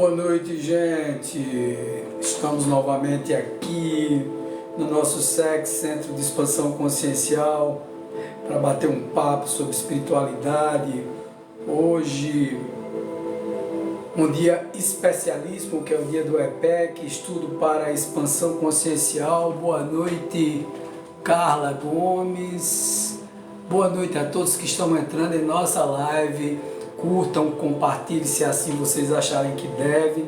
Boa noite, gente. Estamos novamente aqui no nosso SEC, Centro de Expansão Consciencial, para bater um papo sobre espiritualidade. Hoje, um dia especialíssimo, que é o dia do EPEC, Estudo para a Expansão Consciencial. Boa noite, Carla Gomes. Boa noite a todos que estão entrando em nossa live. Curtam, compartilhem se assim vocês acharem que deve.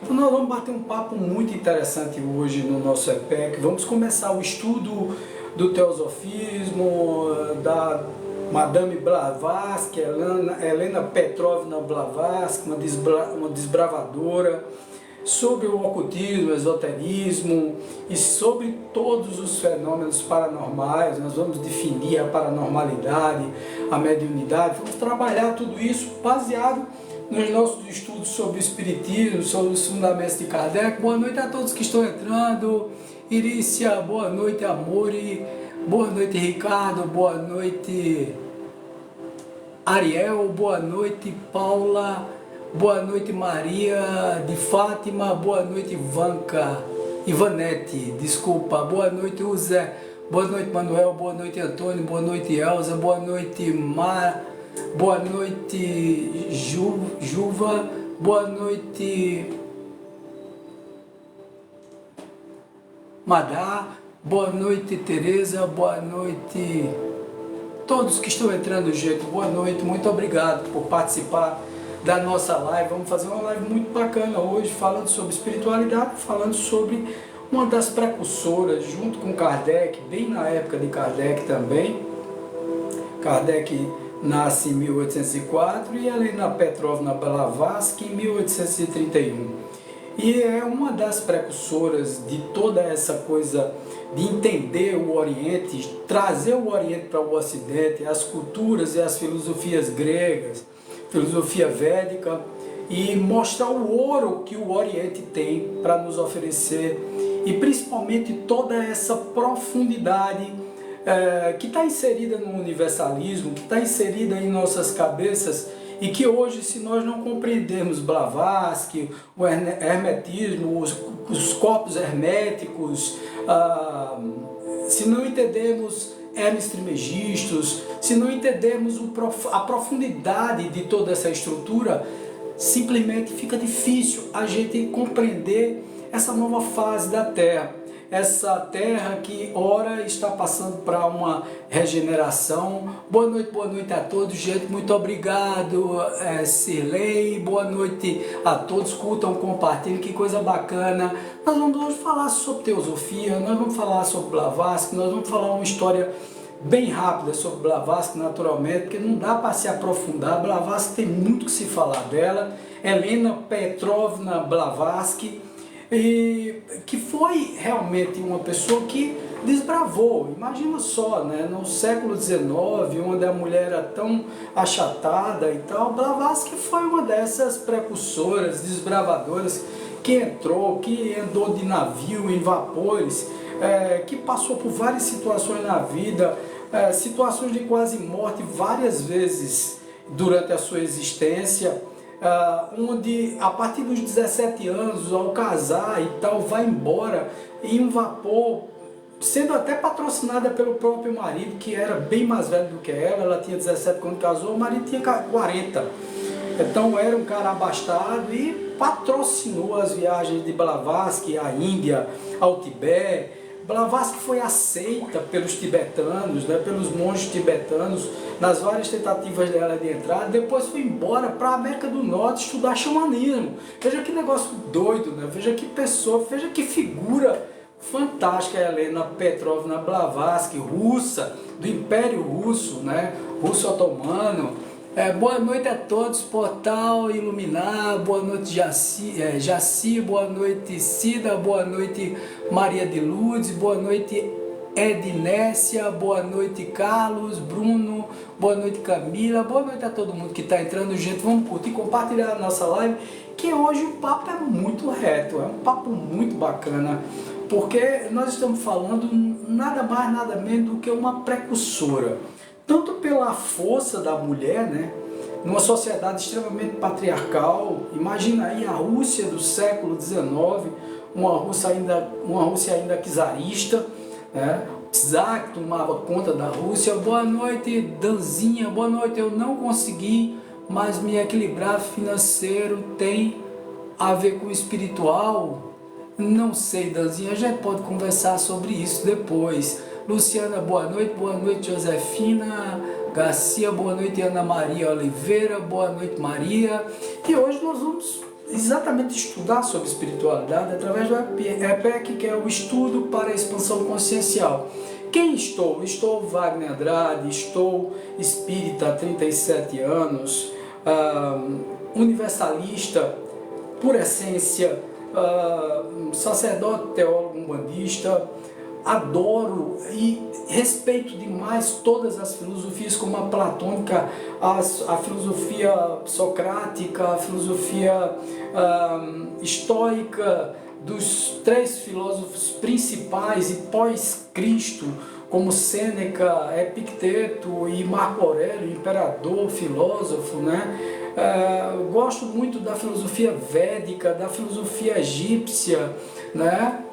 Então nós vamos bater um papo muito interessante hoje no nosso EPEC. Vamos começar o estudo do teosofismo, da Madame Blavatsky, Helena Petrovna Blavatsky, uma desbravadora, sobre o ocultismo, o esoterismo e sobre todos os fenômenos paranormais. Nós vamos definir a paranormalidade, a mediunidade, vamos trabalhar tudo isso baseado nos nossos estudos sobre o espiritismo, sobre os fundamentos de Kardec. Boa noite a todos que estão entrando. Irícia, boa noite, Amore, boa noite, Ricardo, boa noite, Ariel, boa noite, Paula, boa noite, Maria de Fátima, boa noite, Ivanete, desculpa, boa noite, Zé, boa noite, Manuel, boa noite, Antônio, boa noite, Elza, boa noite, boa noite, Juva, boa noite, Madá, boa noite, Tereza, boa noite, todos que estão entrando, gente, boa noite, muito obrigado por participar da nossa live. Vamos fazer uma live muito bacana hoje, falando sobre espiritualidade, falando sobre uma das precursoras, junto com Kardec, bem na época de Kardec também. Kardec nasce em 1804 e Helena Petrovna Blavatsky em 1831. E é uma das precursoras de toda essa coisa de entender o Oriente, trazer o Oriente para o Ocidente, as culturas e as filosofias gregas, filosofia védica, e mostrar o ouro que o Oriente tem para nos oferecer, e principalmente toda essa profundidade que está inserida no universalismo, que está inserida em nossas cabeças, e que hoje, se nós não compreendermos Blavatsky, o hermetismo, os corpos herméticos, se não entendermos Hermes Trismegistus, se não entendermos a profundidade de toda essa estrutura, simplesmente fica difícil a gente compreender essa nova fase da Terra. Essa Terra que ora está passando para uma regeneração. Boa noite a todos, gente, muito obrigado, Cirlei, boa noite a todos, curtam, compartilhem, que coisa bacana. Nós vamos hoje falar sobre teosofia, nós vamos falar sobre Blavatsky, nós vamos falar uma história bem rápida sobre Blavatsky, naturalmente, porque não dá para se aprofundar. Blavatsky tem muito que se falar dela. Helena Petrovna Blavatsky, e que foi realmente uma pessoa que desbravou, imagina só, né, no século XIX, onde a mulher era tão achatada e tal, Blavatsky foi uma dessas precursoras, desbravadoras, que entrou, que andou de navio em vapores, que passou por várias situações na vida, situações de quase morte várias vezes durante a sua existência, onde a partir dos 17 anos, ao casar e tal, vai embora em um vapor, sendo até patrocinada pelo próprio marido, que era bem mais velho do que ela tinha 17 quando casou, o marido tinha 40, então era um cara abastado e patrocinou as viagens de Blavatsky à Índia, ao Tibete. Blavatsky foi aceita pelos tibetanos, né, pelos monges tibetanos, nas várias tentativas dela de entrar. Depois foi embora para a América do Norte estudar xamanismo. Veja que negócio doido, né? Veja que pessoa, veja que figura fantástica, Helena Petrovna Blavatsky, russa, do Império Russo, né, russo-otomano. Boa noite a todos, Portal Iluminar, boa noite Jaci, boa noite Cida, boa noite Maria de Lourdes, boa noite Ednécia, boa noite Carlos, Bruno, boa noite Camila, boa noite a todo mundo que está entrando, gente, vamos curtir e compartilhar a nossa live, que hoje o papo é muito reto, é um papo muito bacana, porque nós estamos falando nada mais, nada menos do que uma precursora, tanto pela força da mulher, né, numa sociedade extremamente patriarcal. Imagina aí a Rússia do século XIX, uma Rússia ainda czarista, né? O czar que tomava conta da Rússia. Boa noite, Danzinha, boa noite. Eu não consegui, mas me equilibrar financeiro tem a ver com o espiritual? Não sei, Danzinha, a gente pode conversar sobre isso depois. Luciana, boa noite, Josefina Garcia, boa noite, Ana Maria Oliveira, boa noite, Maria. E hoje nós vamos exatamente estudar sobre espiritualidade através do EPEC, que é o Estudo para a Expansão Consciencial. Quem estou? Estou Wagner Andrade, estou espírita há 37 anos, universalista por essência, sacerdote, teólogo, umbandista. Adoro e respeito demais todas as filosofias, como a platônica, a filosofia socrática, a filosofia estoica, dos 3 filósofos principais e pós-Cristo, como Sêneca, Epicteto e Marco Aurélio, imperador, filósofo, né? Gosto muito da filosofia védica, da filosofia egípcia, né?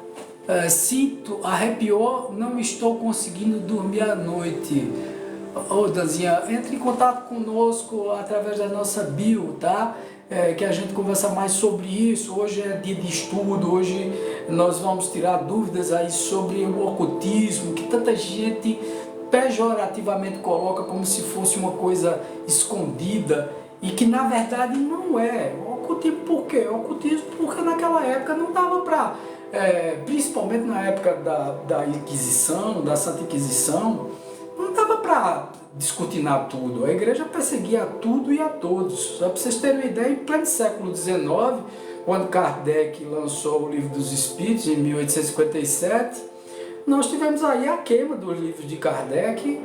Sinto, arrepiou, não estou conseguindo dormir à noite. Ô Danzinha, entre em contato conosco através da nossa bio, tá? Que a gente conversa mais sobre isso. Hoje é dia de estudo, hoje nós vamos tirar dúvidas aí sobre o ocultismo, que tanta gente pejorativamente coloca como se fosse uma coisa escondida e que na verdade não é. O ocultismo por quê? O ocultismo porque naquela época não dava para... principalmente na época da Inquisição, da Santa Inquisição, não dava para descortinar tudo. A igreja perseguia tudo e a todos. Só para vocês terem uma ideia, em pleno século XIX, quando Kardec lançou o Livro dos Espíritos, em 1857, nós tivemos aí a queima dos livros de Kardec,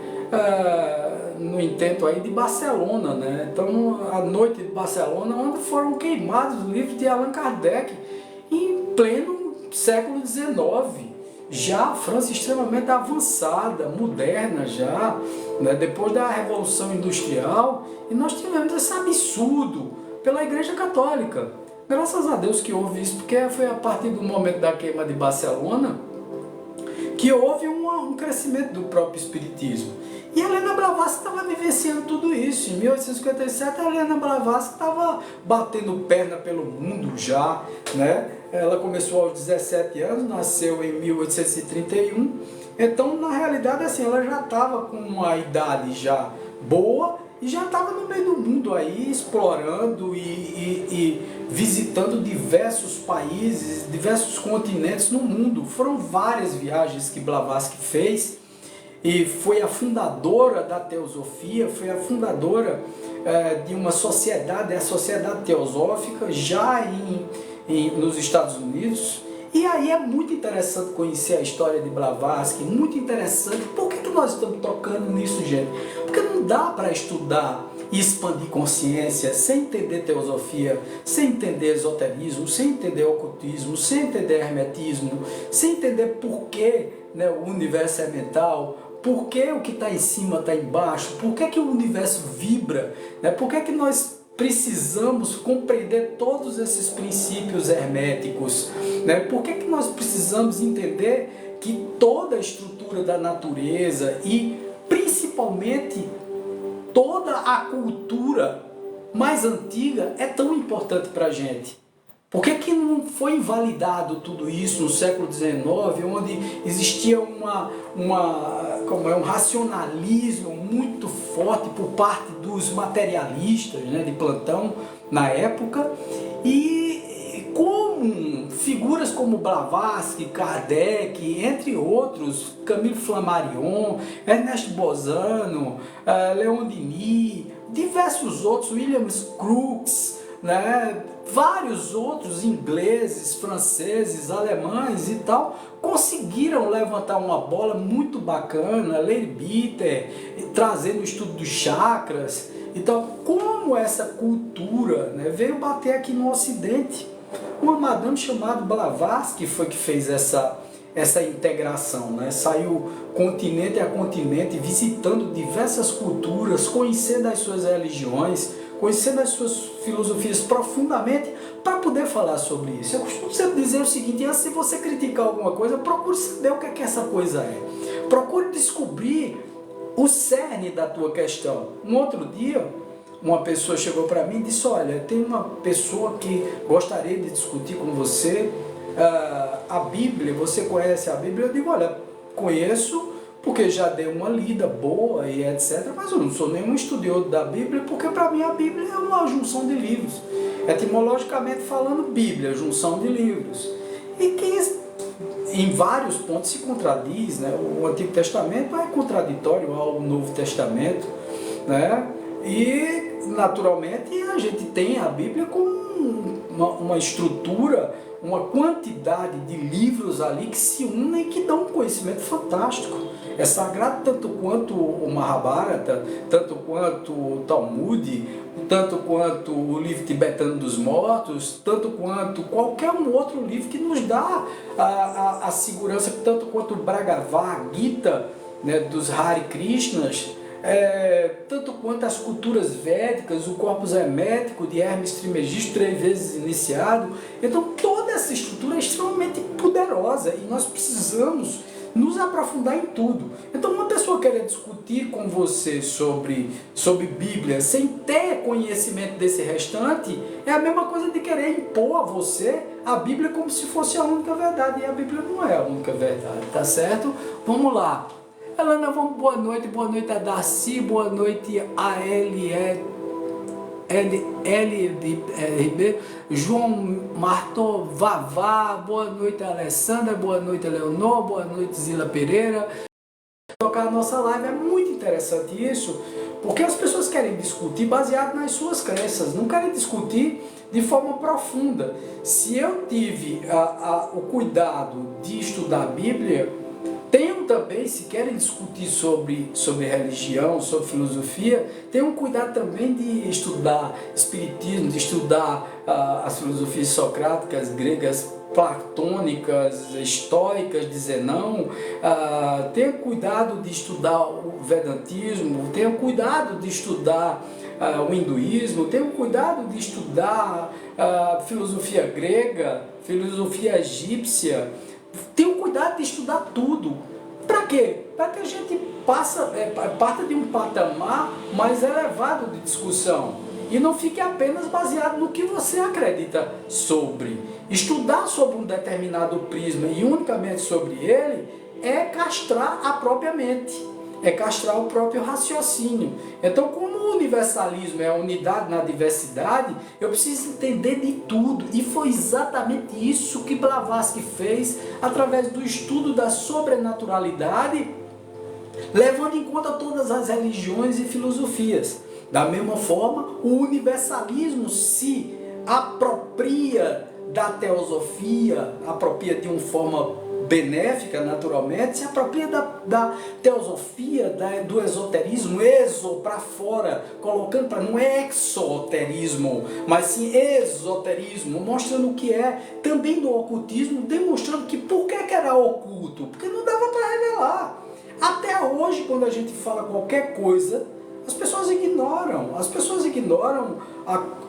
no intento aí de Barcelona, né? Então, a noite de Barcelona, onde foram queimados os livros de Allan Kardec, em pleno século XIX, já a França extremamente avançada, moderna já, né? Depois da Revolução Industrial, e nós tivemos esse absurdo pela Igreja Católica. Graças a Deus que houve isso, porque foi a partir do momento da queima de Barcelona que houve um crescimento do próprio Espiritismo. E a Helena Blavatsky estava vivenciando tudo isso. Em 1857, a Helena Blavatsky estava batendo perna pelo mundo já, né? Ela começou aos 17 anos, nasceu em 1831. Então, na realidade, assim, ela já estava com uma idade já boa e já estava no meio do mundo aí, explorando e visitando diversos países, diversos continentes no mundo. Foram várias viagens que Blavatsky fez. E foi a fundadora da teosofia, foi a fundadora de uma sociedade, a Sociedade Teosófica, já nos Estados Unidos. E aí é muito interessante conhecer a história de Blavatsky, muito interessante. Por que nós estamos tocando nisso, gente? Porque não dá para estudar e expandir consciência sem entender teosofia, sem entender esoterismo, sem entender ocultismo, sem entender hermetismo, sem entender por que, né, o universo é mental, por que o que está em cima está embaixo, por que o universo vibra, né? Por que nós precisamos compreender todos esses princípios herméticos, né? Por que nós precisamos entender que toda a estrutura da natureza e principalmente toda a cultura mais antiga é tão importante para a gente? Por que não foi invalidado tudo isso no século XIX, onde existia um racionalismo muito forte por parte dos materialistas, né, de plantão na época, e como figuras como Blavatsky, Kardec, entre outros, Camille Flammarion, Ernesto Bozano, Leon Denis, diversos outros, William Crookes, né, vários outros ingleses, franceses, alemães e tal, conseguiram levantar uma bola muito bacana, Leigh Bitter, trazendo o estudo dos chakras. Então, como essa cultura, né, veio bater aqui no Ocidente? Uma madame chamada Blavatsky foi que fez essa integração, né? Saiu continente a continente, visitando diversas culturas, conhecendo as suas religiões, conhecendo as suas filosofias profundamente para poder falar sobre isso. Eu costumo sempre dizer o seguinte: antes de você criticar alguma coisa, procure saber o que é que essa coisa é. Procure descobrir o cerne da tua questão. Um outro dia, uma pessoa chegou para mim e disse: olha, tem uma pessoa que gostaria de discutir com você a Bíblia. Você conhece a Bíblia? Eu digo: olha, conheço, porque já dei uma lida boa e etc. Mas eu não sou nenhum estudioso da Bíblia, porque para mim a Bíblia é uma junção de livros. Etimologicamente falando, Bíblia, junção de livros. E que em vários pontos se contradiz, né? O Antigo Testamento é contraditório ao Novo Testamento, né? E naturalmente a gente tem a Bíblia com uma estrutura, uma quantidade de livros ali que se unem e que dão um conhecimento fantástico. É sagrado tanto quanto o Mahabharata, tanto quanto o Talmud, tanto quanto o livro tibetano dos mortos, tanto quanto qualquer um outro livro que nos dá a segurança, tanto quanto o Bhagavad Gita, né, dos Hare Krishnas, tanto quanto as culturas védicas, o corpus hermético de Hermes Trismegisto, 3 vezes iniciado. Então toda essa estrutura é extremamente poderosa e nós precisamos nos aprofundar em tudo. Então uma pessoa querer discutir com você sobre Bíblia sem ter conhecimento desse restante é a mesma coisa de querer impor a você a Bíblia como se fosse a única verdade, e a Bíblia não é a única verdade, tá certo? Vamos lá. Helena, vamos, boa noite a Darcy, boa noite a L Ribeiro, João Marto Vavá, boa noite a Alessandra, boa noite a Leonor, boa noite Zila Pereira. Tocar a nossa live é muito interessante isso, porque as pessoas querem discutir baseado nas suas crenças, não querem discutir de forma profunda. Se eu tive o cuidado de estudar a Bíblia, tenham também, se querem discutir sobre religião, sobre filosofia, tenham cuidado também de estudar espiritismo, de estudar as filosofias socráticas, gregas, platônicas, estoicas, de Zenão. Tenham cuidado de estudar o vedantismo, tenham cuidado de estudar o hinduísmo, tenham cuidado de estudar filosofia grega, filosofia egípcia. Tenham cuidado de estudar tudo. Para quê? Para que a gente parta de um patamar mais elevado de discussão e não fique apenas baseado no que você acredita sobre. Estudar sobre um determinado prisma e unicamente sobre ele é castrar a própria mente, é castrar o próprio raciocínio. Então, como o universalismo é a unidade na diversidade, eu preciso entender de tudo. E foi exatamente isso que Blavatsky fez através do estudo da sobrenaturalidade, levando em conta todas as religiões e filosofias. Da mesma forma, o universalismo se apropria da teosofia, apropria de uma forma benéfica, naturalmente, se apropria da teosofia, do esoterismo, exo para fora, colocando para não é exoterismo, mas sim esoterismo, mostrando o que é, também do ocultismo, demonstrando que por que era oculto? Porque não dava para revelar. Até hoje, quando a gente fala qualquer coisa, as pessoas ignoram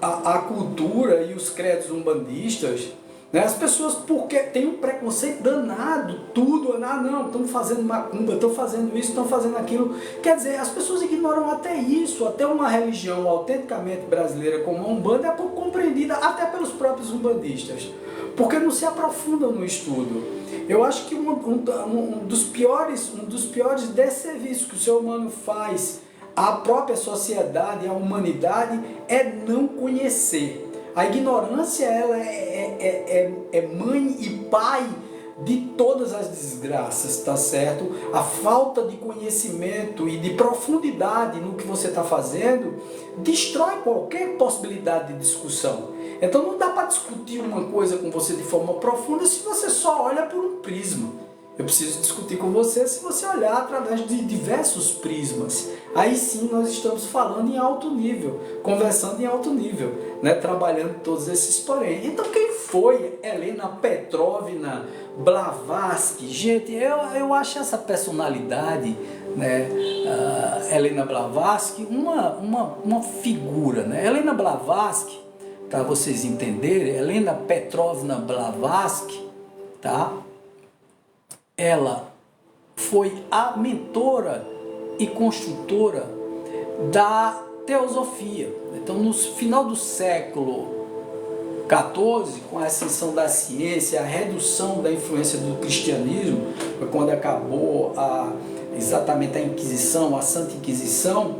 a cultura e os credos umbandistas. As pessoas, porque tem um preconceito danado, tudo, não, estão fazendo macumba, estão fazendo isso, estão fazendo aquilo. Quer dizer, as pessoas ignoram até isso, até uma religião autenticamente brasileira como a Umbanda é pouco compreendida até pelos próprios umbandistas, porque não se aprofundam no estudo. Eu acho que um dos piores desserviços que o ser humano faz à própria sociedade, à humanidade, é não conhecer. A ignorância, ela é mãe e pai de todas as desgraças, tá certo? A falta de conhecimento e de profundidade no que você está fazendo destrói qualquer possibilidade de discussão. Então não dá para discutir uma coisa com você de forma profunda se você só olha por um prisma. Eu preciso discutir com você se você olhar através de diversos prismas. Aí sim nós estamos falando em alto nível, conversando em alto nível, né? Trabalhando todos esses porém. Então quem foi Helena Petrovna Blavatsky? Gente, eu acho essa personalidade, né? Helena Blavatsky, uma figura, né? Helena Blavatsky, para vocês entenderem, Helena Petrovna Blavatsky, tá? Ela foi a mentora e construtora da teosofia. Então, no final do século XIV, com a ascensão da ciência, a redução da influência do cristianismo, foi quando acabou exatamente a Inquisição, a Santa Inquisição,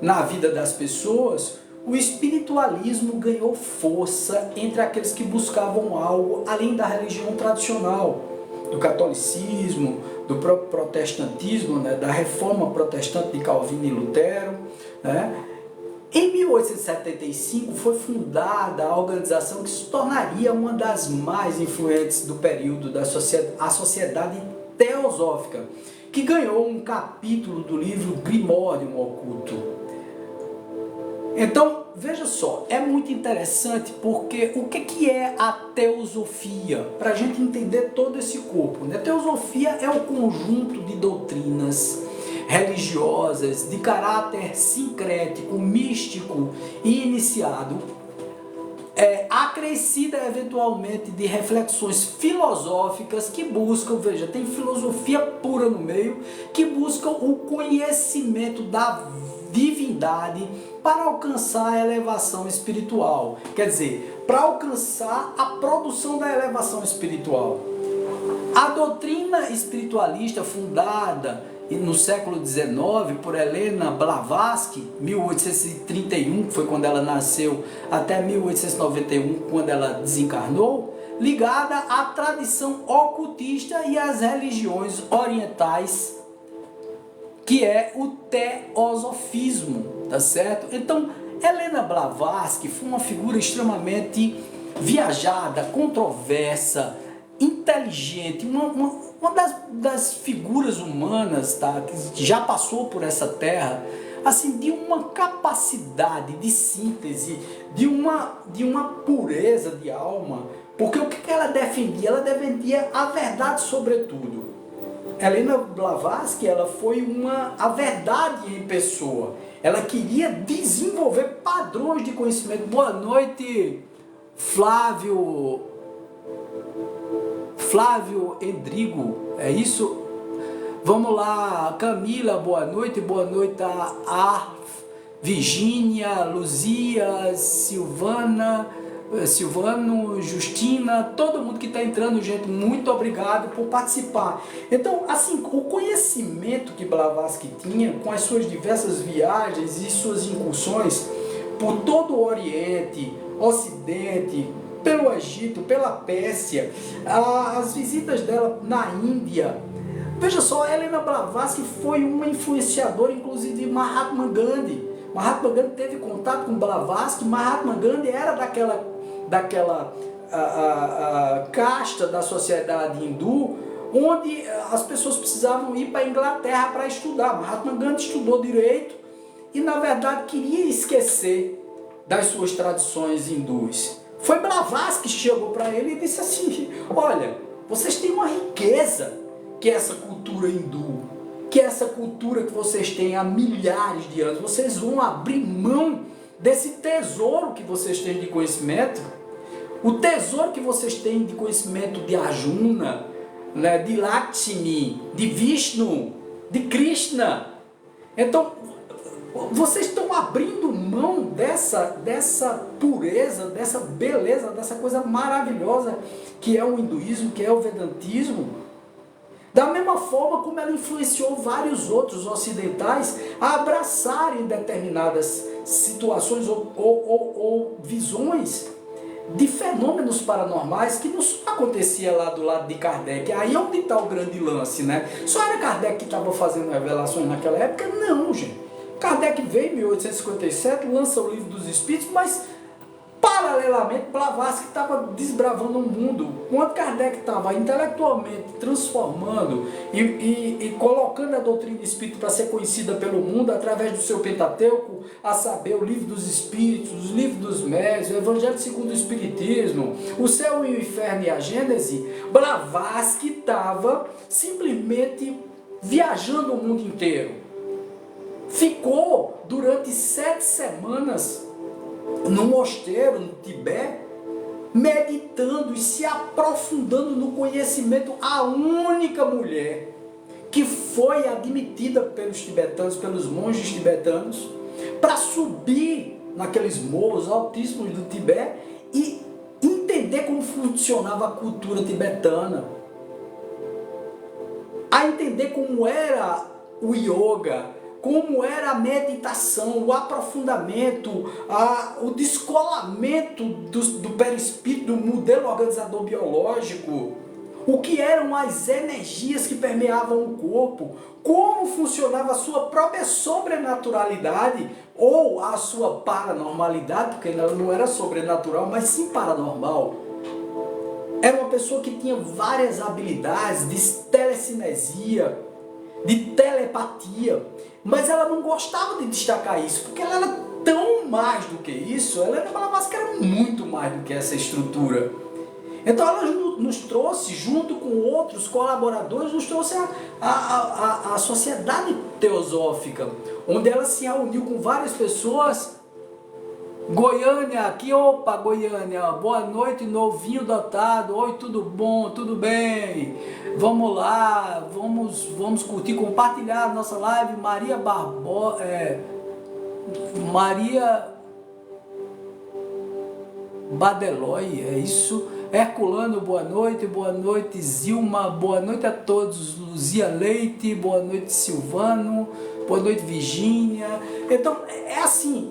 na vida das pessoas, o espiritualismo ganhou força entre aqueles que buscavam algo além da religião tradicional, do catolicismo, do próprio protestantismo, né, da reforma protestante de Calvino e Lutero, né? Em 1875 foi fundada a organização que se tornaria uma das mais influentes do período da Sociedade Teosófica, que ganhou um capítulo do livro Grimório Oculto. Então, veja só, é muito interessante porque o que é a teosofia? Para a gente entender todo esse corpo, né? A teosofia é o conjunto de doutrinas religiosas de caráter sincrético, místico e iniciado, acrescida eventualmente de reflexões filosóficas que buscam, veja, tem filosofia pura no meio, que buscam o conhecimento da divindade para alcançar a elevação espiritual. Quer dizer, para alcançar a produção da elevação espiritual. A doutrina espiritualista fundada no século XIX por Helena Blavatsky, 1831, que foi quando ela nasceu, até 1891, quando ela desencarnou, ligada à tradição ocultista e às religiões orientais, que é o teosofismo, tá certo? Então, Helena Blavatsky foi uma figura extremamente viajada, controversa, inteligente, uma das figuras humanas, tá, que já passou por essa terra, assim, de uma capacidade de síntese, de uma pureza de alma, porque o que ela defendia? Ela defendia a verdade sobretudo. Helena Blavatsky, ela foi a verdade em pessoa. Ela queria desenvolver padrões de conhecimento. Boa noite, Flávio Endrigo, é isso? Vamos lá, Camila, boa noite a Virgínia, Luzia, Silvano, Justina, todo mundo que está entrando, gente, muito obrigado por participar. Então, assim, o conhecimento que Blavatsky tinha com as suas diversas viagens e suas incursões por todo o Oriente, Ocidente, pelo Egito, pela Pérsia, as visitas dela na Índia. Veja só, Helena Blavatsky foi uma influenciadora, inclusive, de Mahatma Gandhi. Mahatma Gandhi teve contato com Blavatsky. Mahatma Gandhi era daquela casta da sociedade hindu, onde as pessoas precisavam ir para a Inglaterra para estudar. Mahatma Gandhi estudou direito e, na verdade, queria esquecer das suas tradições hindus. Foi Blavatsky que chegou para ele e disse assim: olha, vocês têm uma riqueza que é essa cultura hindu, que é essa cultura que vocês têm há milhares de anos. Vocês vão abrir mão desse tesouro que vocês têm de conhecimento, o tesouro que vocês têm de conhecimento de Arjuna, né, de Lakshmi, de Vishnu, de Krishna. Então, vocês estão abrindo mão dessa pureza, dessa beleza, dessa coisa maravilhosa que é o hinduísmo, que é o vedantismo. Da mesma forma como ela influenciou vários outros ocidentais a abraçarem determinadas situações ou visões de fenômenos paranormais que não só acontecia lá do lado de Kardec. Aí é onde está o grande lance, né? Só era Kardec que estava fazendo revelações naquela época? Não, gente. Kardec veio em 1857, lança o Livro dos Espíritos, mas Paralelamente, Blavatsky estava desbravando o mundo. Quando Kardec estava intelectualmente transformando e colocando a doutrina espírita para ser conhecida pelo mundo através do seu Pentateuco, a saber, o Livro dos Espíritos, os Livros dos Médiuns, o Evangelho segundo o Espiritismo, o Céu e o Inferno e a Gênese, Blavatsky estava simplesmente viajando o mundo inteiro. Ficou durante 7 semanas no mosteiro, no Tibete, meditando e se aprofundando no conhecimento. A única mulher que foi admitida pelos tibetanos, pelos monges tibetanos, para subir naqueles morros altíssimos do Tibete e entender como funcionava a cultura tibetana, a entender como era o yoga, como era a meditação, o aprofundamento, o descolamento do perispírito, do modelo organizador biológico, o que eram as energias que permeavam o corpo, como funcionava a sua própria sobrenaturalidade ou a sua paranormalidade, porque ela não era sobrenatural, mas sim paranormal. Era uma pessoa que tinha várias habilidades de telecinesia, de telepatia, mas ela não gostava de destacar isso, porque ela era tão mais do que isso, ela era Blavatsky, era muito mais do que essa estrutura. Então ela nos trouxe, junto com outros colaboradores, nos trouxe a sociedade teosófica, onde ela se uniu com várias pessoas. Goiânia, aqui, opa, Goiânia, boa noite, novinho dotado, oi, tudo bom, tudo bem, vamos lá, vamos curtir, compartilhar a nossa live. Maria Maria Badeloy, é isso? Herculano, boa noite, Zilma, boa noite a todos, Luzia Leite, boa noite, Silvano, boa noite, Virgínia. Então, é assim,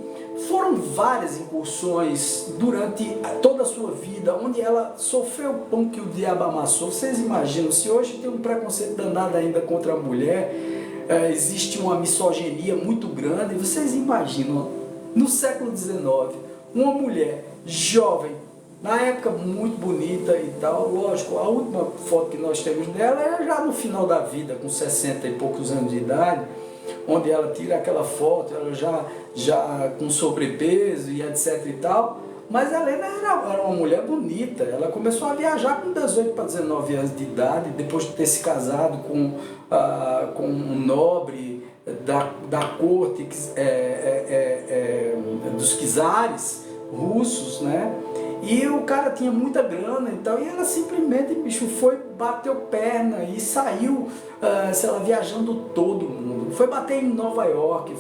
foram várias incursões durante toda a sua vida, onde ela sofreu o pão que o diabo amassou. Vocês imaginam, se hoje tem um preconceito danado ainda contra a mulher, existe uma misoginia muito grande, vocês imaginam, no século XIX, uma mulher jovem, na época muito bonita e tal, lógico, a última foto que nós temos dela é já no final da vida, com 60 e poucos anos de idade, onde ela tira aquela foto, ela já com sobrepeso e etc e tal, mas a Helena era uma mulher bonita. Ela começou a viajar com 18 para 19 anos de idade, depois de ter se casado com um nobre da corte dos czares russos, né? E o cara tinha muita grana e tal, e ela simplesmente, bicho, foi, bateu perna e saiu, sei lá, viajando todo mundo. Foi bater em Nova York,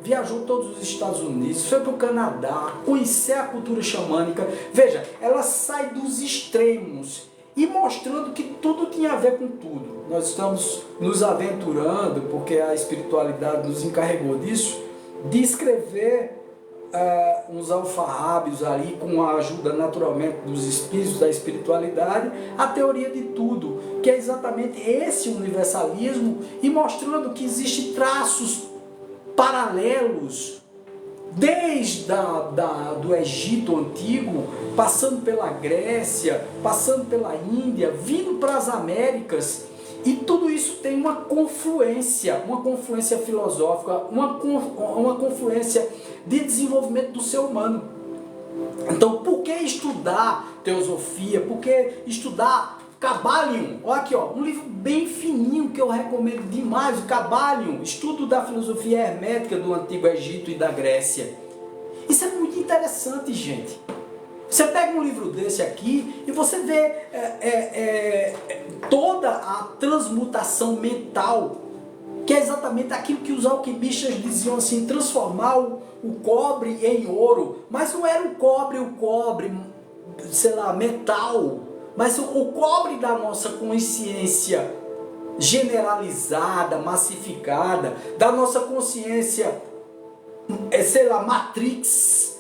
viajou todos os Estados Unidos, foi para o Canadá, conhecer a cultura xamânica. Veja, ela sai dos extremos e mostrando que tudo tinha a ver com tudo. Nós estamos nos aventurando, porque a espiritualidade nos encarregou disso, de escrever uns alfarrábios ali, com a ajuda naturalmente dos espíritos da espiritualidade, a teoria de tudo, que é exatamente esse universalismo, e mostrando que existem traços paralelos desde do Egito Antigo, passando pela Grécia, passando pela Índia, vindo para as Américas. E tudo isso tem uma confluência filosófica, uma confluência de desenvolvimento do ser humano. Então, por que estudar teosofia? Por que estudar Kybalion? Olha aqui, ó, um livro bem fininho que eu recomendo demais, o Kybalion, estudo da filosofia hermética do Antigo Egito e da Grécia. Isso é muito interessante, gente. Você pega um livro desse aqui e você vê toda a transmutação mental, que é exatamente aquilo que os alquimistas diziam assim, transformar o cobre em ouro. Mas não era o cobre, sei lá, metal, mas o cobre da nossa consciência generalizada, massificada, da nossa consciência, sei lá, Matrix,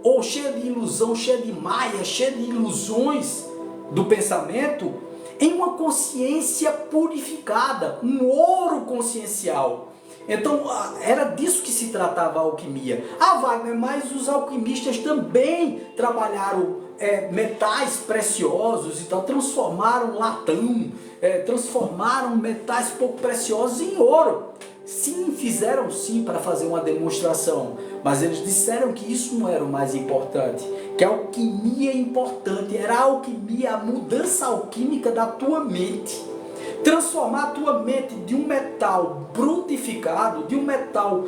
ou cheia de ilusão, cheia de maia, cheia de ilusões do pensamento, em uma consciência purificada, um ouro consciencial. Então, era disso que se tratava a alquimia. Ah, Wagner, mas os alquimistas também trabalharam metais preciosos e tal, transformaram latão, transformaram metais pouco preciosos em ouro. Sim, fizeram sim para fazer uma demonstração, mas eles disseram que isso não era o mais importante, que a alquimia é importante, era a alquimia, a mudança alquímica da tua mente. Transformar a tua mente de um metal brutificado, de um metal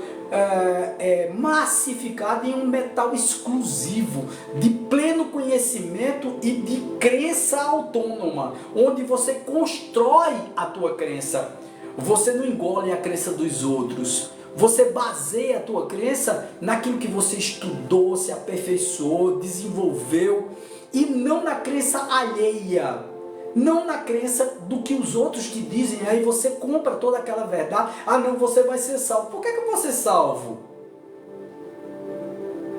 massificado em um metal exclusivo, de pleno conhecimento e de crença autônoma, onde você constrói a tua crença. Você não engole a crença dos outros. Você baseia a tua crença naquilo que você estudou, se aperfeiçoou, desenvolveu, e não na crença alheia. Não na crença do que os outros te dizem, aí você compra toda aquela verdade. Ah, não, você vai ser salvo. Por que eu vou ser salvo?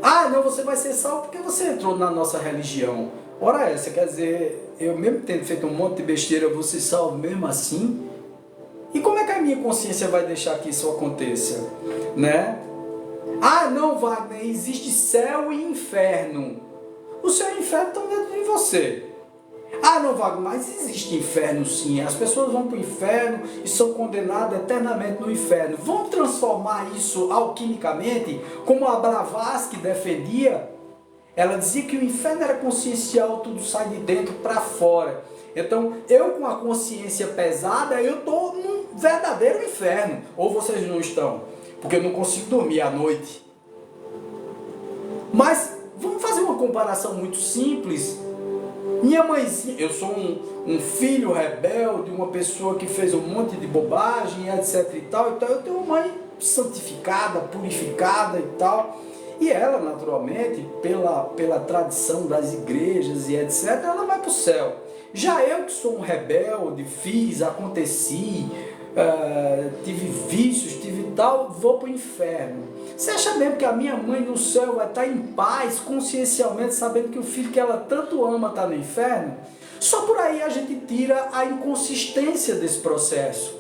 Ah, não, você vai ser salvo porque você entrou na nossa religião. Ora essa, quer dizer, eu mesmo tendo feito um monte de besteira, eu vou ser salvo mesmo assim? E como é que a minha consciência vai deixar que isso aconteça? Né? Ah, não, Wagner, existe céu e inferno. O céu e o inferno estão dentro de você. Ah, não, Wagner, mas existe inferno sim. As pessoas vão para o inferno e são condenadas eternamente no inferno. Vão transformar isso alquimicamente, como a Blavatsky defendia? Ela dizia que o inferno era consciencial, tudo sai de dentro para fora. Então, eu com a consciência pesada, eu estou num verdadeiro inferno. Ou vocês não estão? Porque eu não consigo dormir à noite. Mas, vamos fazer uma comparação muito simples. Minha mãezinha, eu sou um filho rebelde, uma pessoa que fez um monte de bobagem, etc e tal. Então, eu tenho uma mãe santificada, purificada e tal. E ela, naturalmente, pela tradição das igrejas e etc, ela vai para o céu. Já eu que sou um rebelde, fiz, aconteci, tive vícios, tive tal, vou para o inferno. Você acha mesmo que a minha mãe no céu vai estar em paz, consciencialmente, sabendo que o filho que ela tanto ama está no inferno? Só por aí a gente tira a inconsistência desse processo.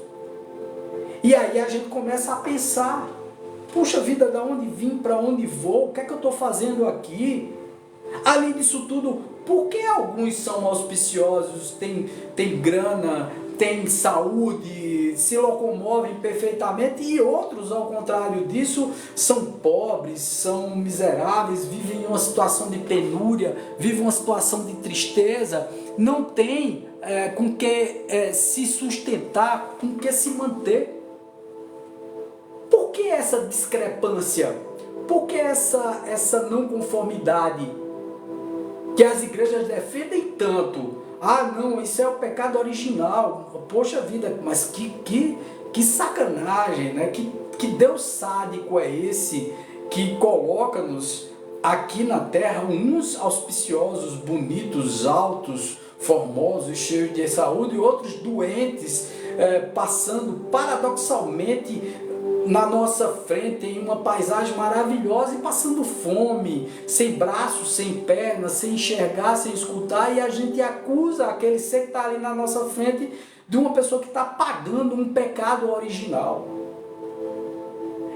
E aí a gente começa a pensar, puxa vida, da onde vim, para onde vou, o que é que eu estou fazendo aqui? Além disso tudo, por que alguns são auspiciosos, têm grana, têm saúde, se locomovem perfeitamente, e outros, ao contrário disso, são pobres, são miseráveis, vivem em uma situação de penúria, vivem uma situação de tristeza, não têm com que se sustentar, com que se manter? Por que essa discrepância? Por que essa não conformidade que as igrejas defendem tanto? Ah, não, isso é o pecado original. Poxa vida, mas que sacanagem, né? Que Deus sádico é esse que coloca-nos aqui na terra, uns auspiciosos, bonitos, altos, formosos, cheios de saúde, e outros doentes, passando paradoxalmente na nossa frente em uma paisagem maravilhosa e passando fome, sem braços, sem pernas, sem enxergar, sem escutar, e a gente acusa aquele ser que está ali na nossa frente de uma pessoa que está pagando um pecado original.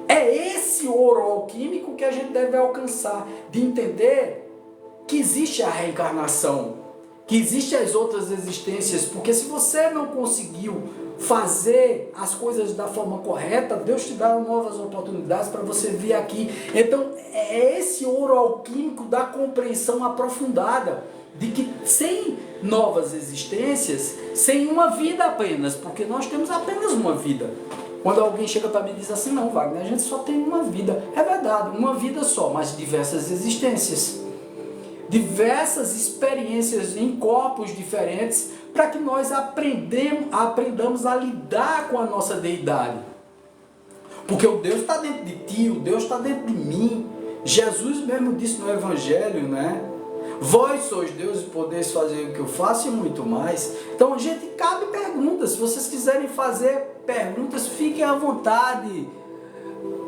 É esse ouro alquímico que a gente deve alcançar, de entender que existe a reencarnação, que existem as outras existências, porque se você não conseguiu fazer as coisas da forma correta, Deus te dá novas oportunidades para você vir aqui. Então, é esse ouro alquímico da compreensão aprofundada, de que sem novas existências, sem uma vida apenas, porque nós temos apenas uma vida. Quando alguém chega para mim e diz assim, não, Wagner, a gente só tem uma vida. É verdade, uma vida só, mas diversas existências. Diversas experiências em corpos diferentes, para que nós aprendamos a lidar com a nossa deidade. Porque o Deus está dentro de ti, o Deus está dentro de mim. Jesus mesmo disse no Evangelho, né? Vós sois Deus e podeis fazer o que eu faço e muito mais. Então, gente, cabe perguntas. Se vocês quiserem fazer perguntas, fiquem à vontade.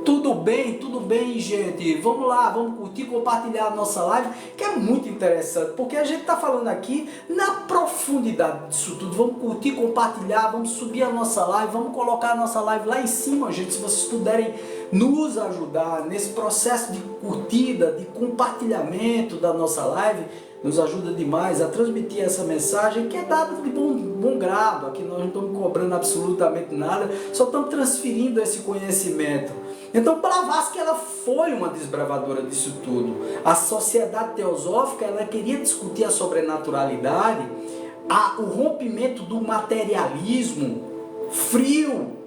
Tudo bem, gente. Vamos lá, vamos curtir, compartilhar a nossa live, que é muito interessante, porque a gente está falando aqui na profundidade disso tudo. Vamos curtir, compartilhar, vamos subir a nossa live, vamos colocar a nossa live lá em cima, gente. Se vocês puderem nos ajudar nesse processo de curtida, de compartilhamento da nossa live, nos ajuda demais a transmitir essa mensagem que é dada de bom grado. Aqui nós não estamos cobrando absolutamente nada, só estamos transferindo esse conhecimento. Então Blavatsky, ela foi uma desbravadora disso tudo. A sociedade teosófica, ela queria discutir a sobrenaturalidade, o rompimento do materialismo frio,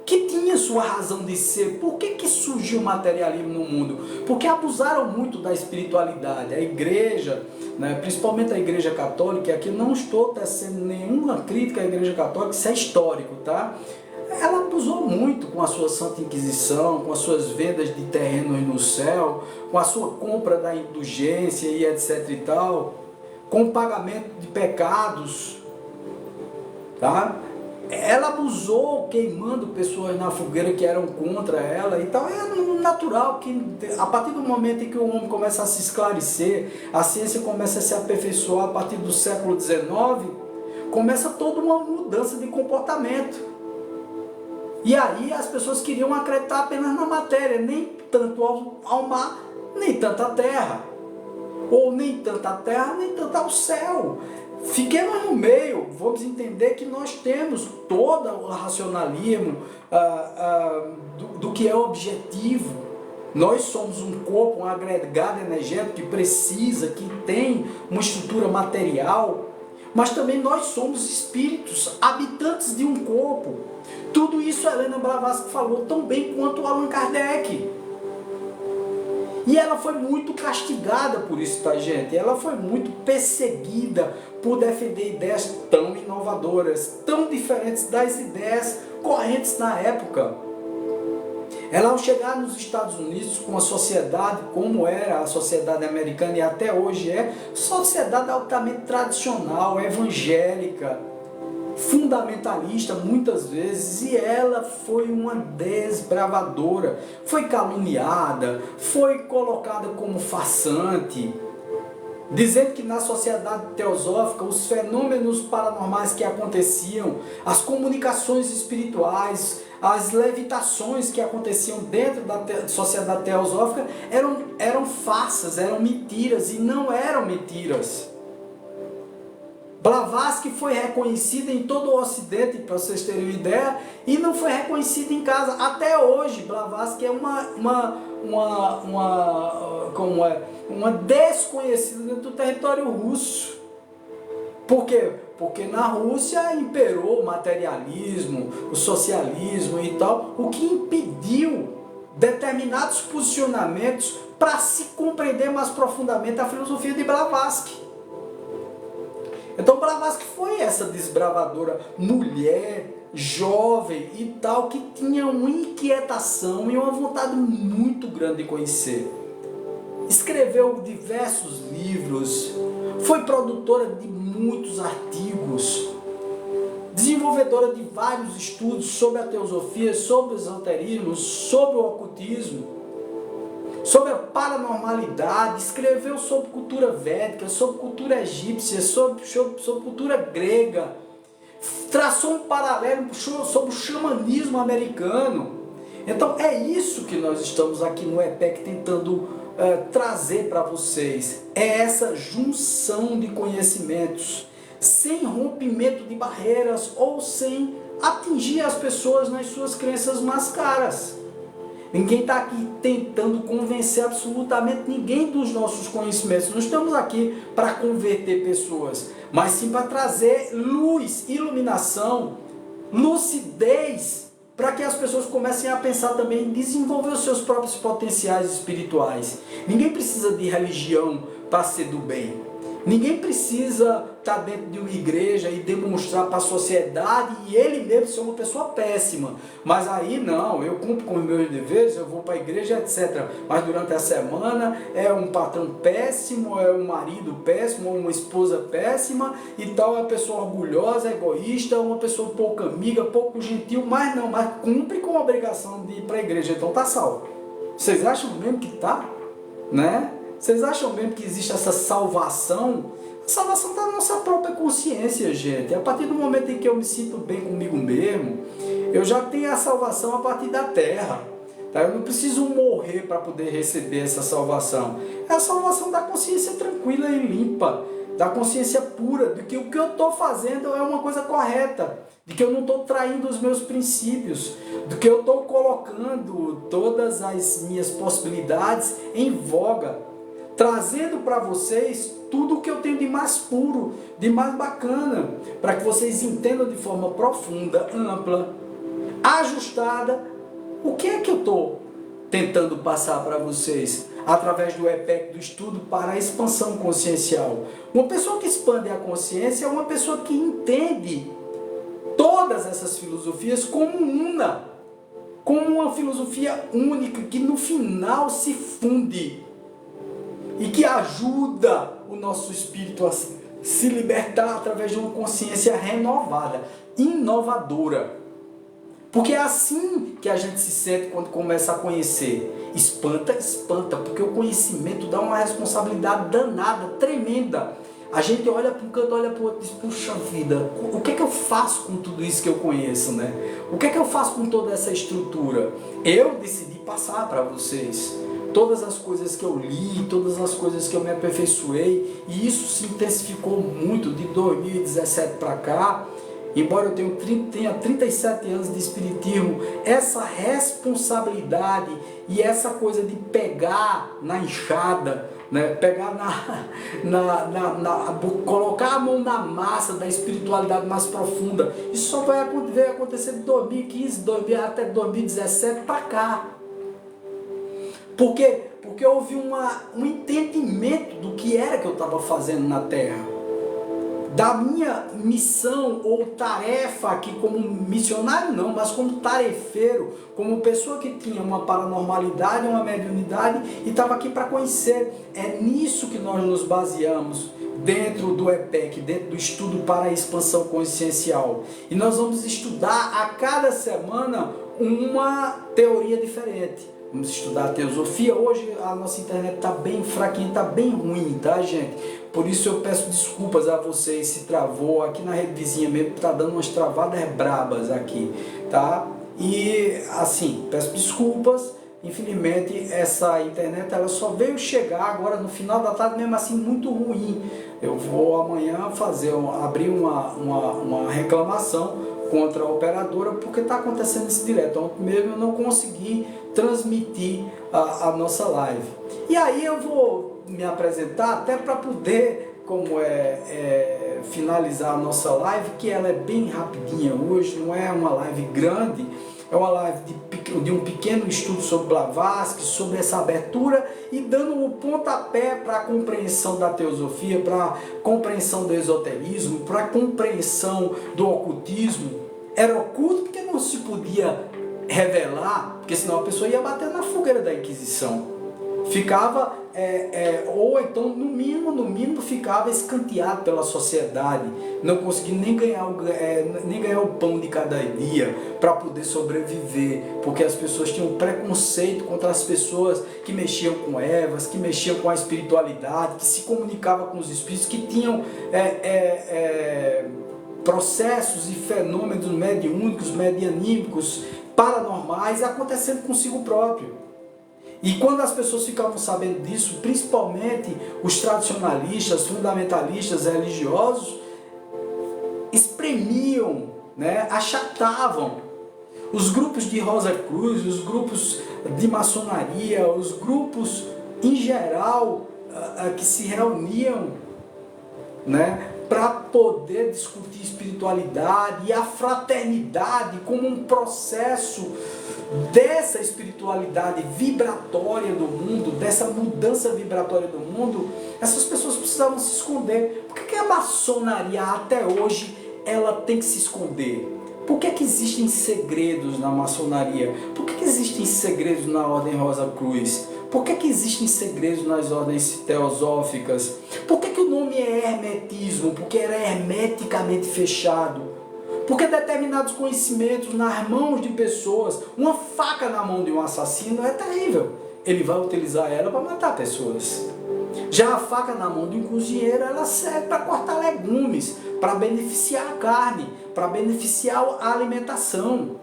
que tinha sua razão de ser. Por que surgiu o materialismo no mundo? Porque abusaram muito da espiritualidade. A igreja, né, principalmente a igreja católica, aqui eu não estou tecendo nenhuma crítica à igreja católica, isso é histórico, tá? Ela abusou muito com a sua Santa Inquisição, com as suas vendas de terrenos no céu, com a sua compra da indulgência e etc e tal, com o pagamento de pecados, tá? Ela abusou queimando pessoas na fogueira que eram contra ela e tal. É natural que a partir do momento em que o homem começa a se esclarecer, a ciência começa a se aperfeiçoar a partir do século XIX, começa toda uma mudança de comportamento. E aí as pessoas queriam acreditar apenas na matéria, nem tanto ao mar, nem tanto à terra. Ou nem tanto à terra, nem tanto ao céu. Fiquemos no meio, vamos entender que nós temos todo o racionalismo do que é objetivo. Nós somos um corpo, um agregado energético que precisa, que tem uma estrutura material, mas também nós somos espíritos, habitantes de um corpo. Tudo isso a Helena Blavatsky falou tão bem quanto o Allan Kardec. E ela foi muito castigada por isso, tá, gente? Ela foi muito perseguida por defender ideias tão inovadoras, tão diferentes das ideias correntes na época. Ela, ao chegar nos Estados Unidos com a sociedade, como era a sociedade americana e até hoje é, sociedade altamente tradicional, evangélica, fundamentalista muitas vezes, e ela foi uma desbravadora, foi caluniada, foi colocada como farsante, dizendo que na sociedade teosófica os fenômenos paranormais que aconteciam, as comunicações espirituais, as levitações que aconteciam dentro da sociedade teosófica eram farsas, eram mentiras, e não eram mentiras. Blavatsky foi reconhecida em todo o Ocidente, para vocês terem uma ideia, e não foi reconhecida em casa. Até hoje, Blavatsky é uma desconhecida dentro do território russo. Por quê? Porque na Rússia imperou o materialismo, o socialismo e tal, o que impediu determinados posicionamentos para se compreender mais profundamente a filosofia de Blavatsky. Então Blavatsky foi essa desbravadora mulher, jovem e tal, que tinha uma inquietação e uma vontade muito grande de conhecer. Escreveu diversos livros, foi produtora de muitos artigos, desenvolvedora de vários estudos sobre a teosofia, sobre o esoterismo, sobre o ocultismo, sobre a paranormalidade, escreveu sobre cultura védica, sobre cultura egípcia, sobre cultura grega, traçou um paralelo sobre o xamanismo americano. Então é isso que nós estamos aqui no EPEC tentando trazer para vocês. É essa junção de conhecimentos, sem rompimento de barreiras ou sem atingir as pessoas nas suas crenças mais caras. Ninguém está aqui tentando convencer absolutamente ninguém dos nossos conhecimentos. Não estamos aqui para converter pessoas, mas sim para trazer luz, iluminação, lucidez, para que as pessoas comecem a pensar também em desenvolver os seus próprios potenciais espirituais. Ninguém precisa de religião para ser do bem. Ninguém precisa estar dentro de uma igreja e demonstrar para a sociedade e ele mesmo ser uma pessoa péssima. Mas aí não, eu cumpro com os meus deveres, eu vou para a igreja, etc. Mas durante a semana é um patrão péssimo, é um marido péssimo, uma esposa péssima e tal, é uma pessoa orgulhosa, egoísta, uma pessoa pouco amiga, pouco gentil, mas não, mas cumpre com a obrigação de ir para a igreja, então tá salvo. Vocês acham mesmo que tá? Né? Vocês acham mesmo que existe essa salvação? A salvação está na nossa própria consciência, gente. A partir do momento em que eu me sinto bem comigo mesmo, eu já tenho a salvação a partir da terra. Tá? Eu não preciso morrer para poder receber essa salvação. É a salvação da consciência tranquila e limpa, da consciência pura, de que o que eu estou fazendo é uma coisa correta, de que eu não estou traindo os meus princípios, de que eu estou colocando todas as minhas possibilidades em voga, trazendo para vocês tudo o que eu tenho de mais puro, de mais bacana, para que vocês entendam de forma profunda, ampla, ajustada, o que é que eu estou tentando passar para vocês através do EPEC, do estudo para a expansão consciencial. Uma pessoa que expande a consciência é uma pessoa que entende todas essas filosofias como una, como uma filosofia única que no final se funde e que ajuda o nosso espírito a se libertar através de uma consciência renovada, inovadora. Porque é assim que a gente se sente quando começa a conhecer. Espanta, espanta, porque o conhecimento dá uma responsabilidade danada, tremenda. A gente olha para um canto, olha para o outro e diz, puxa vida, o que é que eu faço com tudo isso que eu conheço, né? O que é que eu faço com toda essa estrutura? Eu decidi passar para vocês todas as coisas que eu li, todas as coisas que eu me aperfeiçoei, e isso se intensificou muito de 2017 para cá. Embora eu tenha 37 anos de espiritismo, essa responsabilidade e essa coisa de pegar na enxada, né? Pegar colocar a mão na massa da espiritualidade mais profunda, isso só vai acontecer de 2015, até 2017 para cá. Por quê? Porque houve um entendimento do que era que eu estava fazendo na Terra, da minha missão ou tarefa aqui como missionário não, mas como tarefeiro, como pessoa que tinha uma paranormalidade, uma mediunidade e estava aqui para conhecer. É nisso que nós nos baseamos dentro do EPEC, dentro do estudo para a expansão consciencial. E nós vamos estudar a cada semana uma teoria diferente. Vamos estudar a teosofia. Hoje a nossa internet está bem fraquinha, está bem ruim, tá, gente? Por isso eu peço desculpas a vocês se travou. Aqui na rede vizinha mesmo está dando umas travadas brabas aqui, tá? E assim, peço desculpas. Infelizmente essa internet ela só veio chegar agora no final da tarde, mesmo assim muito ruim. Eu vou amanhã abrir uma reclamação contra a operadora, porque está acontecendo isso direto. Ontem mesmo eu não consegui transmitir a nossa live. E aí eu vou me apresentar até para poder, finalizar a nossa live, que ela é bem rapidinha hoje, não é uma live grande, é uma live de um pequeno estudo sobre Blavatsky, sobre essa abertura e dando o pontapé para a compreensão da teosofia, para a compreensão do esoterismo, para a compreensão do ocultismo. Era oculto porque não se podia revelar, porque senão a pessoa ia bater na fogueira da Inquisição. Ficava, ou então no mínimo ficava escanteado pela sociedade, não conseguia nem ganhar o pão de cada dia para poder sobreviver, porque as pessoas tinham preconceito contra as pessoas que mexiam com ervas, que mexiam com a espiritualidade, que se comunicavam com os espíritos, que tinham processos e fenômenos mediúnicos, medianímicos, paranormais acontecendo consigo próprio. E quando as pessoas ficavam sabendo disso, principalmente os tradicionalistas, fundamentalistas religiosos, espremiam, né, achatavam. Os grupos de Rosa Cruz, os grupos de maçonaria, os grupos em geral que se reuniam, né, para poder discutir espiritualidade e a fraternidade como um processo dessa espiritualidade vibratória do mundo, dessa mudança vibratória do mundo, essas pessoas precisavam se esconder. Por que a maçonaria até hoje ela tem que se esconder? Por que existem segredos na maçonaria? Por que existem segredos na Ordem Rosa Cruz? Por que existem segredos nas ordens teosóficas? Por que o nome é hermetismo? Porque era hermeticamente fechado. Porque determinados conhecimentos nas mãos de pessoas, uma faca na mão de um assassino é terrível. Ele vai utilizar ela para matar pessoas. Já a faca na mão de um cozinheiro, ela serve para cortar legumes, para beneficiar a carne, para beneficiar a alimentação.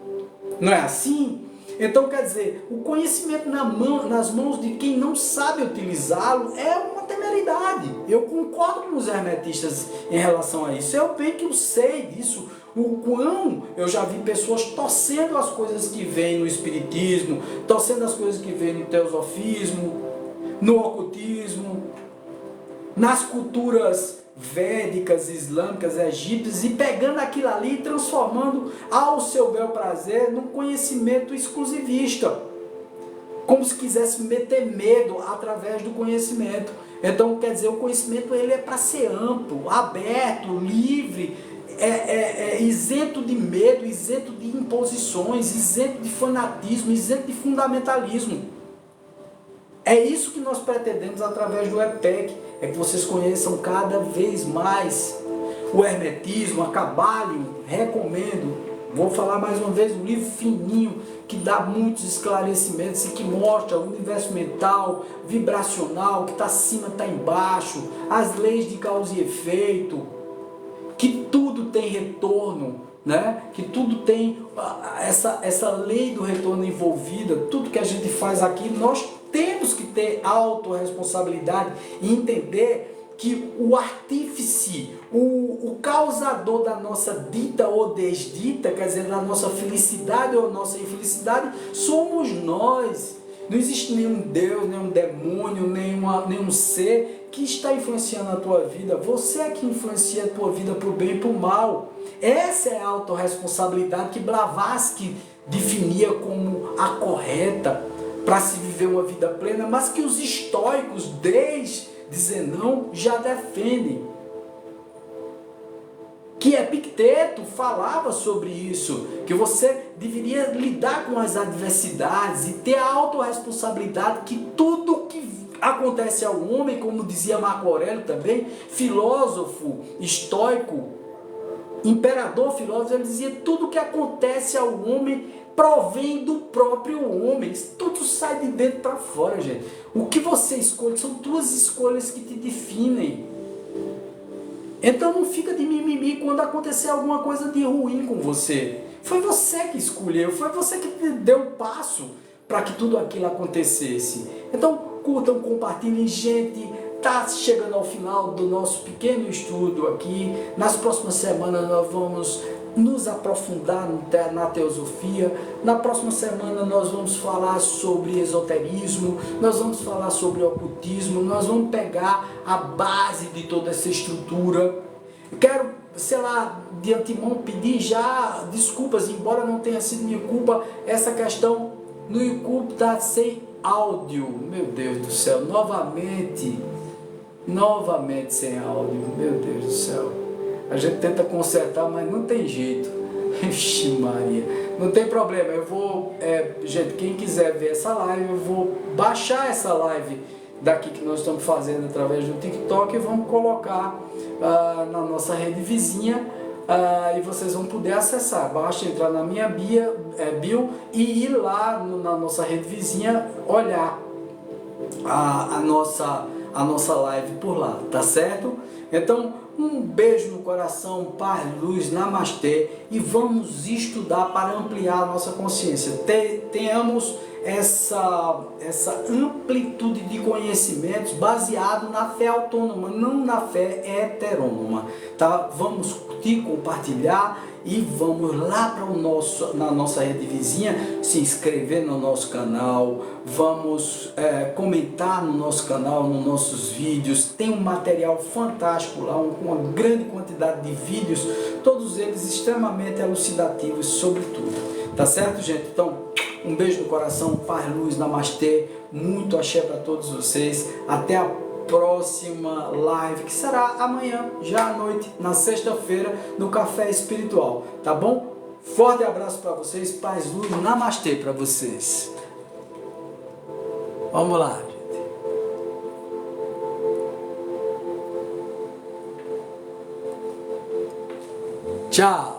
Não é assim? Então, quer dizer, o conhecimento nas mãos de quem não sabe utilizá-lo é uma temeridade. Eu concordo com os hermetistas em relação a isso. Eu bem que eu sei disso, o quão eu já vi pessoas torcendo as coisas que vêm no espiritismo, torcendo as coisas que vêm no teosofismo, no ocultismo, nas culturas védicas, islâmicas, egípcias, e pegando aquilo ali e transformando ao seu bel prazer num conhecimento exclusivista, como se quisesse meter medo através do conhecimento. Então, quer dizer, o conhecimento ele é para ser amplo, aberto, livre, isento de medo, isento de imposições, isento de fanatismo, isento de fundamentalismo. É isso que nós pretendemos através do EPEC, é que vocês conheçam cada vez mais o hermetismo, a Cabalion, recomendo. Vou falar mais uma vez, um livro fininho, que dá muitos esclarecimentos e que mostra o universo mental, vibracional, que está acima, está embaixo, as leis de causa e efeito, que tudo tem retorno, né? Que tudo tem essa lei do retorno envolvida. Tudo que a gente faz aqui, nós temos que ter autorresponsabilidade e entender que o artífice, o causador da nossa dita ou desdita, quer dizer, da nossa felicidade ou nossa infelicidade, somos nós. Não existe nenhum Deus, nenhum demônio, nenhum ser que está influenciando a tua vida. Você é que influencia a tua vida para o bem e para o mal. Essa é a autorresponsabilidade que Blavatsky definia como a correta para se viver uma vida plena, mas que os estoicos, desde Zenão, já defendem. Que Epicteto falava sobre isso, que você deveria lidar com as adversidades e ter a autorresponsabilidade que tudo que acontece ao homem, como dizia Marco Aurélio também, filósofo, estoico, imperador filósofo, ele dizia, tudo que acontece ao homem provém do próprio homem. Tudo sai de dentro para fora, gente. O que você escolhe são tuas escolhas que te definem. Então não fica de mimimi quando acontecer alguma coisa de ruim com você. Foi você que escolheu, foi você que deu o passo para que tudo aquilo acontecesse. Então curtam, compartilhem, gente. Está chegando ao final do nosso pequeno estudo aqui. Nas próximas semanas nós vamos nos aprofundar na teosofia. Na próxima semana nós vamos falar sobre esoterismo, nós vamos falar sobre ocultismo, nós vamos pegar a base de toda essa estrutura. Eu quero, sei lá, de antemão pedir já desculpas, embora não tenha sido minha culpa, essa questão no YouTube está sem áudio. Meu Deus do céu, novamente sem áudio, meu Deus do céu. A gente tenta consertar, mas não tem jeito. Vixe Maria, não tem problema, eu vou, gente, quem quiser ver essa live, eu vou baixar essa live daqui que nós estamos fazendo através do TikTok e vamos colocar na nossa rede vizinha, e vocês vão poder acessar. Basta entrar na minha bio e ir lá na nossa rede vizinha, olhar a nossa live por lá, tá certo? Então, um beijo no coração, paz, luz, namastê, e vamos estudar para ampliar a nossa consciência. Tenhamos essa amplitude de conhecimentos baseado na fé autônoma, não na fé heterônoma, tá? Vamos curtir, compartilhar E vamos lá para na nossa rede vizinha, se inscrever no nosso canal, vamos comentar no nosso canal, nos nossos vídeos. Tem um material fantástico lá, uma grande quantidade de vídeos, todos eles extremamente elucidativos sobre tudo. Tá certo, gente? Então, um beijo no coração, paz, luz, namastê, muito axé para todos vocês. Até a próxima live, que será amanhã, já à noite, na sexta-feira, no Café Espiritual, tá bom? Forte abraço para vocês, paz, luz, namastê para vocês. Vamos lá, gente. Tchau.